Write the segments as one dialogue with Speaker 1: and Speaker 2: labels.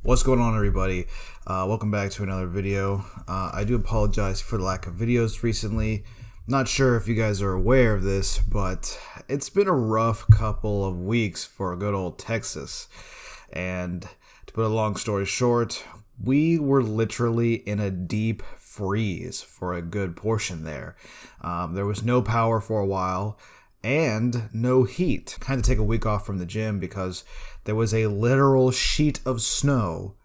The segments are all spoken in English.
Speaker 1: What's going on, everybody? Welcome back to another video. I do apologize for the lack of videos recently. Not sure if you guys are aware of this, but it's been a rough couple of weeks for good old Texas. And to put a long story short, we were literally in a deep freeze for a good portion there. There was no power for a while and no heat. Kind of take a week off from the gym because there was a literal sheet of snow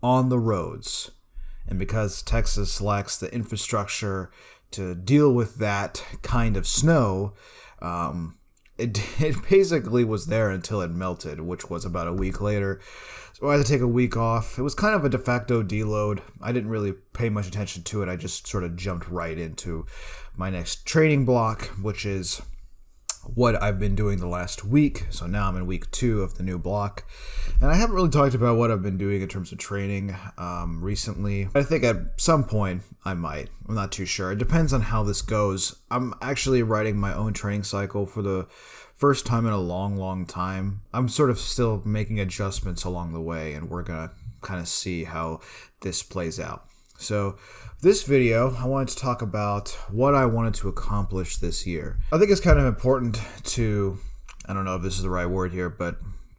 Speaker 1: on the roads. And because Texas lacks the infrastructure to deal with that kind of snow, it basically was there until it melted, which was about a week later. So I had to take a week off. It was kind of a de facto deload. I didn't really pay much attention to it. I just sort of jumped right into my next training block, which is what I've been doing the last week. So now I'm in week 2 of the new block. And I haven't really talked about what I've been doing in terms of training recently. I think at some point I might. I'm not too sure. It depends on how this goes. I'm actually writing my own training cycle for the first time in a long time. I'm sort of still making adjustments along the way, and we're going to kind of see how this plays out. So this video, I wanted to talk about what I wanted to accomplish this year. I think it's kind of important to, I don't know if this is the right word here, but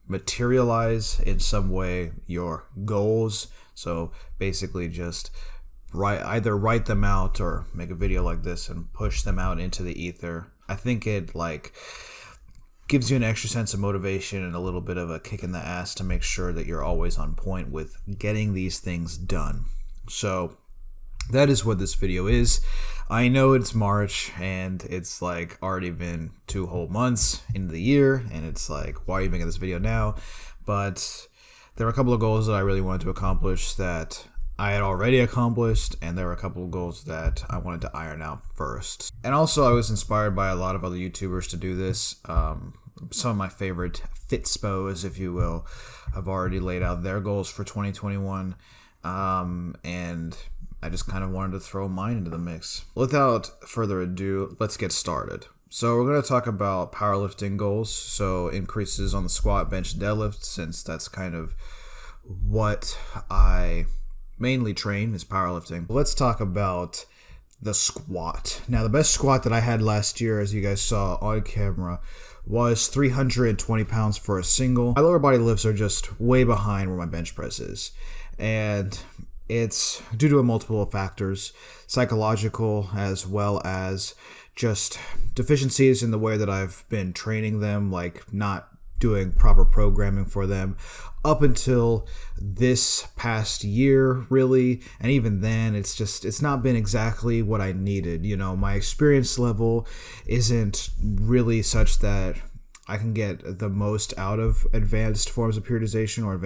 Speaker 1: materialize in some way your goals. So basically just either write them out or make a video like this and push them out into the ether. I think it gives you an extra sense of motivation and a little bit of a kick in the ass to make sure that you're always on point with getting these things done. So that is what this video is. I know it's March and it's already been 2 whole months into the year, and it's why are you making this video now? But there are a couple of goals that I really wanted to accomplish that I had already accomplished, and there were a couple of goals that I wanted to iron out first. And also I was inspired by a lot of other YouTubers to do this. Some of my favorite Fitspos, if you will, have already laid out their goals for 2021. And I just kind of wanted to throw mine into the mix. Without further ado, let's get started. So we're going to talk about powerlifting goals. So increases on the squat, bench, deadlift, since that's kind of what I mainly train is powerlifting. Let's talk about the squat. Now, the best squat that I had last year, as you guys saw on camera, was 320 pounds for a single. My lower body lifts are just way behind where my bench press is. And it's due to a multiple of factors, psychological as well as just deficiencies in the way that I've been training them, not doing proper programming for them up until this past year, really. And even then, it's not been exactly what I needed. My experience level isn't really such that I can get the most out of advanced forms of periodization or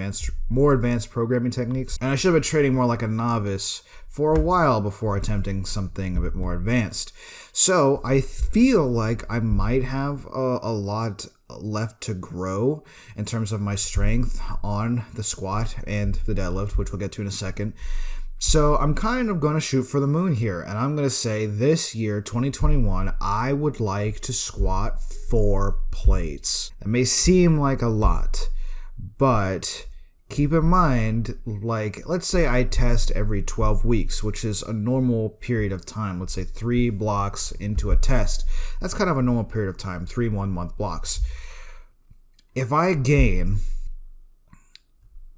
Speaker 1: more advanced programming techniques. And I should have been training more like a novice for a while before attempting something a bit more advanced. So I feel like I might have a lot left to grow in terms of my strength on the squat and the deadlift, which we'll get to in a second. So I'm kind of going to shoot for the moon here, and I'm going to say this year, 2021, I would like to squat 4 plates. It may seem like a lot, but keep in mind, let's say I test every 12 weeks, which is a normal period of time. Let's say 3 blocks into a test. That's kind of a normal period of time, 3 1-month blocks. If I gain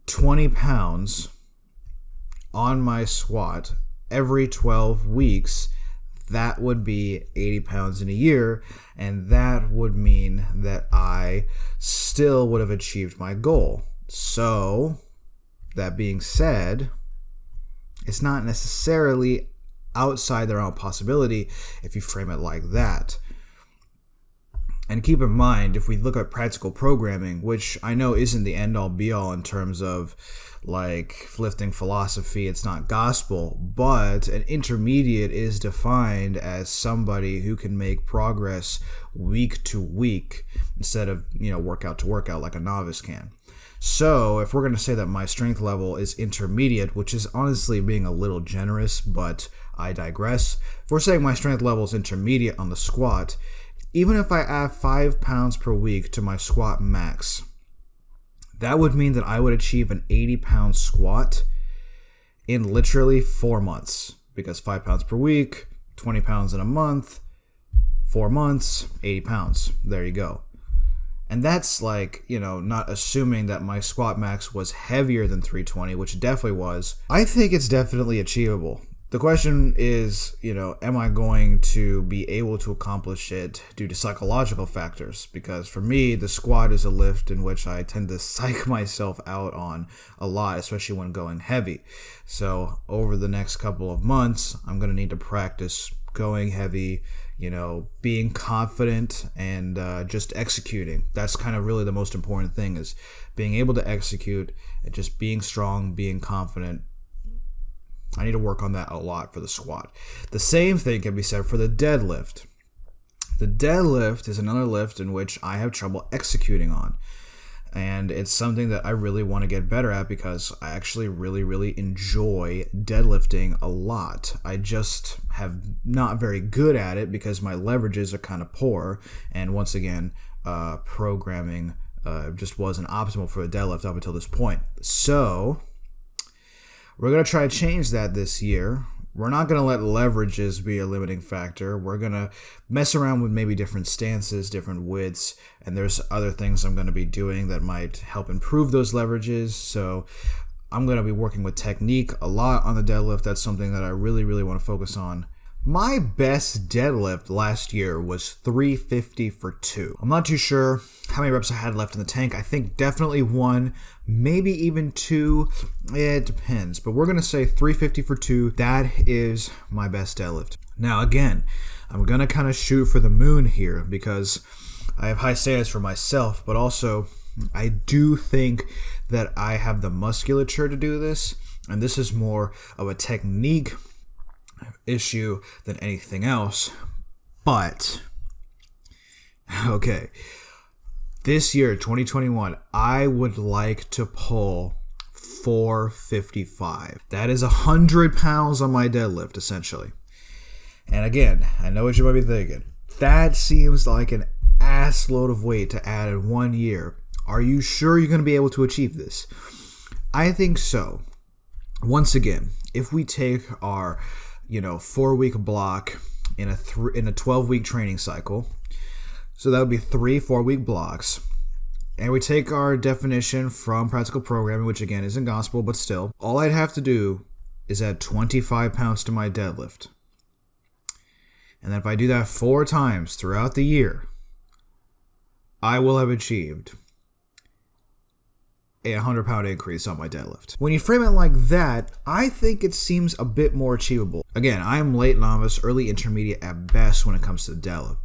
Speaker 1: 20 pounds on my squat every 12 weeks, that would be 80 pounds in a year, and that would mean that I still would have achieved my goal. So, that being said, it's not necessarily outside the realm of possibility if you frame it like that. And keep in mind, if we look at practical programming, which I know isn't the end-all be-all in terms of lifting philosophy, it's not gospel, but an intermediate is defined as somebody who can make progress week to week instead of, workout to workout like a novice can. So if we're going to say that my strength level is intermediate, which is honestly being a little generous, but I digress. If we're saying my strength level is intermediate on the squat, even if I add 5 pounds per week to my squat max, That would mean that I would achieve an 80-pound squat in literally 4 months, because 5 pounds per week, 20 pounds in a month, 4 months, 80 pounds. There you go. And that's like, not assuming that my squat max was heavier than 320, which it definitely was. I think it's definitely achievable. The question is, am I going to be able to accomplish it due to psychological factors? Because for me, the squat is a lift in which I tend to psych myself out on a lot, especially when going heavy. So over the next couple of months, I'm going to need to practice going heavy, being confident and just executing. That's kind of really the most important thing, is being able to execute and just being strong, being confident. I need to work on that a lot for the squat. The same thing can be said for the deadlift. The deadlift is another lift in which I have trouble executing on. And it's something that I really want to get better at, because I actually really, really enjoy deadlifting a lot. I just have not very good at it because my leverages are kind of poor. And once again, programming just wasn't optimal for a deadlift up until this point. So we're going to try to change that this year. We're not going to let leverages be a limiting factor. We're going to mess around with maybe different stances, different widths, and there's other things I'm going to be doing that might help improve those leverages. So I'm going to be working with technique a lot on the deadlift. That's something that I really, really want to focus on. My best deadlift last year was 350 for 2. I'm not too sure how many reps I had left in the tank. I think definitely 1, maybe even 2. It depends. But we're going to say 350 for 2. That is my best deadlift. Now, again, I'm going to kind of shoot for the moon here because I have high standards for myself, but also I do think that I have the musculature to do this. And this is more of a technique issue than anything else. But okay, this year 2021, I would like to pull 455. That is 100 pounds on my deadlift, essentially. And again, I know what you might be thinking, that seems like an ass load of weight to add in 1 year. Are you sure you're going to be able to achieve this? I think so. Once again, if we take our 4-week block in a 12-week training cycle. So that would be 3 4-week blocks. And we take our definition from practical programming, which again isn't gospel, but still. All I'd have to do is add 25 pounds to my deadlift. And then if I do that 4 times throughout the year, I will have achieved a 100-pound increase on my deadlift. When you frame it like that, I think it seems a bit more achievable. Again, I am late novice, early intermediate at best when it comes to the deadlift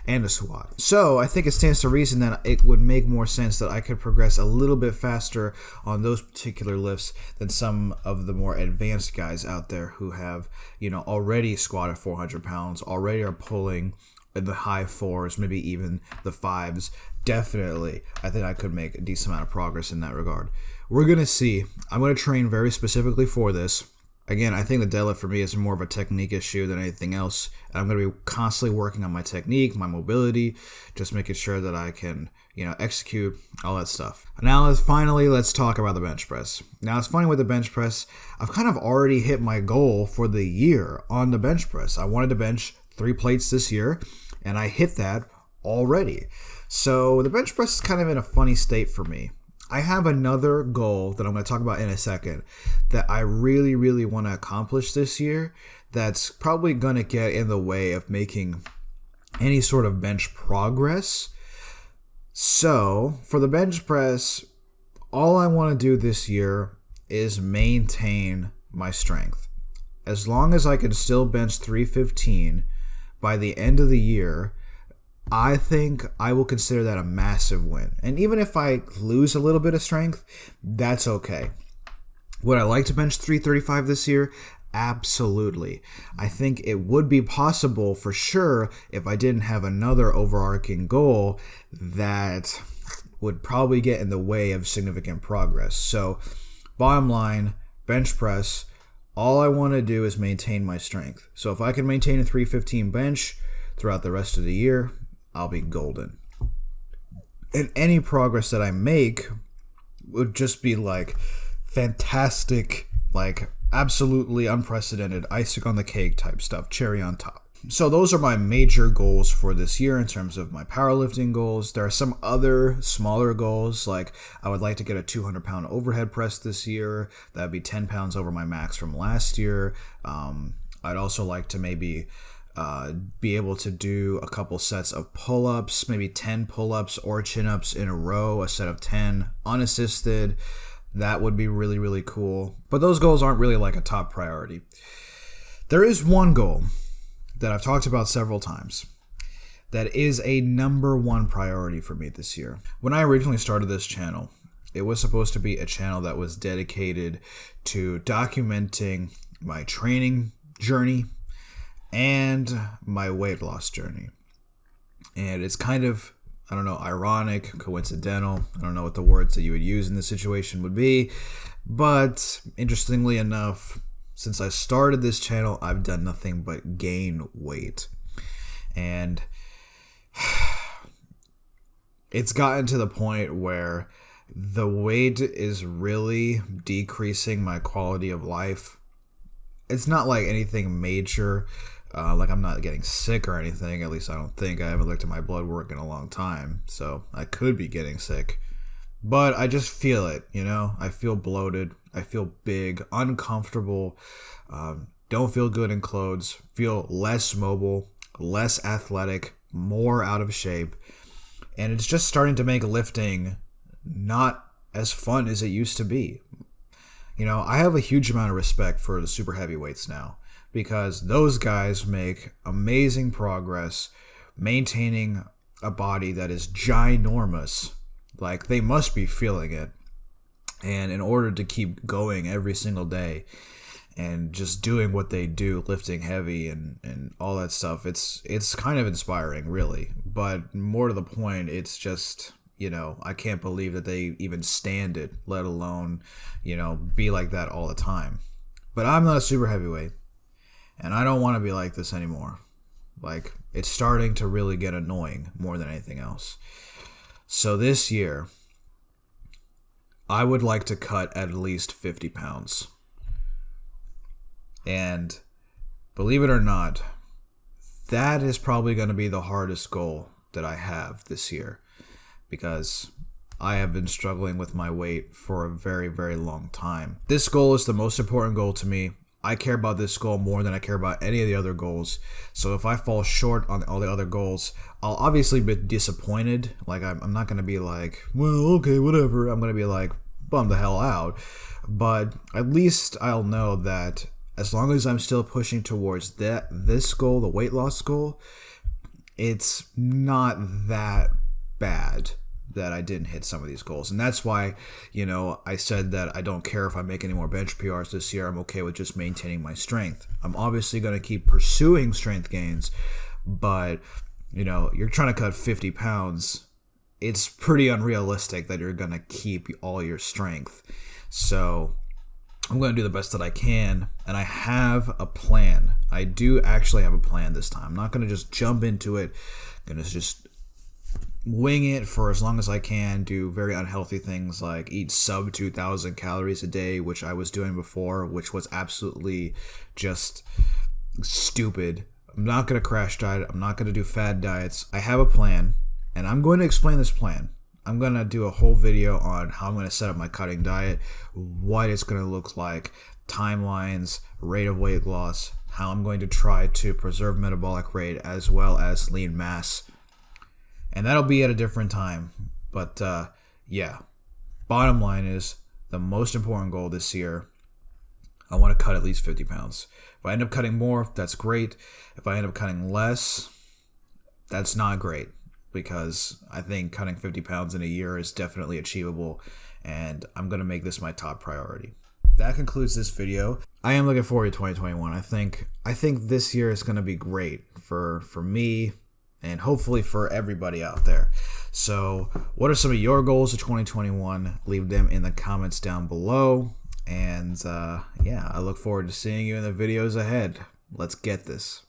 Speaker 1: and the squat. So I think it stands to reason that it would make more sense that I could progress a little bit faster on those particular lifts than some of the more advanced guys out there who have, already squatted 400 pounds, already are pulling in the high 4s, maybe even the 5s. Definitely, I think I could make a decent amount of progress in that regard. We're going to see. I'm going to train very specifically for this. Again, I think the deadlift for me is more of a technique issue than anything else. And I'm going to be constantly working on my technique, my mobility, just making sure that I can, execute, all that stuff. Now, let's talk about the bench press. Now, it's funny with the bench press, I've kind of already hit my goal for the year on the bench press. I wanted to bench 3 plates this year, and I hit that already. So the bench press is kind of in a funny state for me. I have another goal that I'm going to talk about in a second that I really, really want to accomplish this year that's probably going to get in the way of making any sort of bench progress. So for the bench press, all I want to do this year is maintain my strength. As long as I can still bench 315 by the end of the year, I think I will consider that a massive win. And even if I lose a little bit of strength, that's okay. Would I like to bench 335 this year? Absolutely. I think it would be possible for sure if I didn't have another overarching goal that would probably get in the way of significant progress. So, bottom line, bench press, all I want to do is maintain my strength. So if I can maintain a 315 bench throughout the rest of the year, I'll be golden. And any progress that I make would just be like fantastic, like absolutely unprecedented, icing on the cake type stuff, cherry on top. So those are my major goals for this year in terms of my powerlifting goals. There are some other smaller goals, like I would like to get a 200-pound overhead press this year. That would be 10 pounds over my max from last year. I'd also like to maybe be able to do a couple sets of pull-ups, maybe 10 pull-ups or chin-ups in a row, a set of 10 unassisted. That would be really, really cool. But those goals aren't really like a top priority. There is one goal that I've talked about several times that is a number one priority for me this year. When I originally started this channel, it was supposed to be a channel that was dedicated to documenting my training journey and my weight loss journey. And it's kind of, I don't know, ironic, coincidental. I don't know what the words that you would use in this situation would be. But interestingly enough, since I started this channel, I've done nothing but gain weight. And it's gotten to the point where the weight is really decreasing my quality of life. It's not like anything major, like I'm not getting sick or anything, at least I don't think. I haven't looked at my blood work in a long time, so I could be getting sick. But I just feel it, you know? I feel bloated. I feel big, uncomfortable, don't feel good in clothes, feel less mobile, less athletic, more out of shape. And it's just starting to make lifting not as fun as it used to be. You know, I have a huge amount of respect for the super heavyweights now because those guys make amazing progress maintaining a body that is ginormous. Like, they must be feeling it. And in order to keep going every single day and just doing what they do, lifting heavy and all that stuff, it's kind of inspiring, really. But more to the point, it's just, you know, I can't believe that they even stand it, let alone, you know, be like that all the time. But I'm not a super heavyweight, and I don't want to be like this anymore. Like, it's starting to really get annoying more than anything else. So this year, I would like to cut at least 50 pounds. And believe it or not, that is probably going to be the hardest goal that I have this year because I have been struggling with my weight for a very, very long time. This goal is the most important goal to me. I care about this goal more than I care about any of the other goals. So if I fall short on all the other goals, I'll obviously be disappointed. Like, I'm not going to be like, well, okay, whatever. I'm going to be like, bummed the hell out. But at least I'll know that as long as I'm still pushing towards this goal, the weight loss goal, it's not that bad that I didn't hit some of these goals. And that's why, you know, I said that I don't care if I make any more bench PRs this year. I'm okay with just maintaining my strength. I'm obviously going to keep pursuing strength gains, but, you know, you're trying to cut 50 pounds. It's pretty unrealistic that you're going to keep all your strength. So I'm going to do the best that I can, and I have a plan. I do actually have a plan this time. I'm not going to just jump into it. I'm going to just wing it for as long as I can, do very unhealthy things like eat sub 2,000 calories a day, which I was doing before, which was absolutely just stupid. I'm not going to crash diet. I'm not going to do fad diets. I have a plan, and I'm going to explain this plan. I'm going to do a whole video on how I'm going to set up my cutting diet, what it's going to look like, timelines, rate of weight loss, how I'm going to try to preserve metabolic rate as well as lean mass. And that'll be at a different time. But yeah, bottom line is the most important goal this year, I want to cut at least 50 pounds. If I end up cutting more, that's great. If I end up cutting less, that's not great, because I think cutting 50 pounds in a year is definitely achievable, and I'm going to make this my top priority. That concludes this video. I am looking forward to 2021. I think this year is going to be great for me and hopefully for everybody out there. So what are some of your goals for 2021? Leave them in the comments down below. And yeah, I look forward to seeing you in the videos ahead. Let's get this.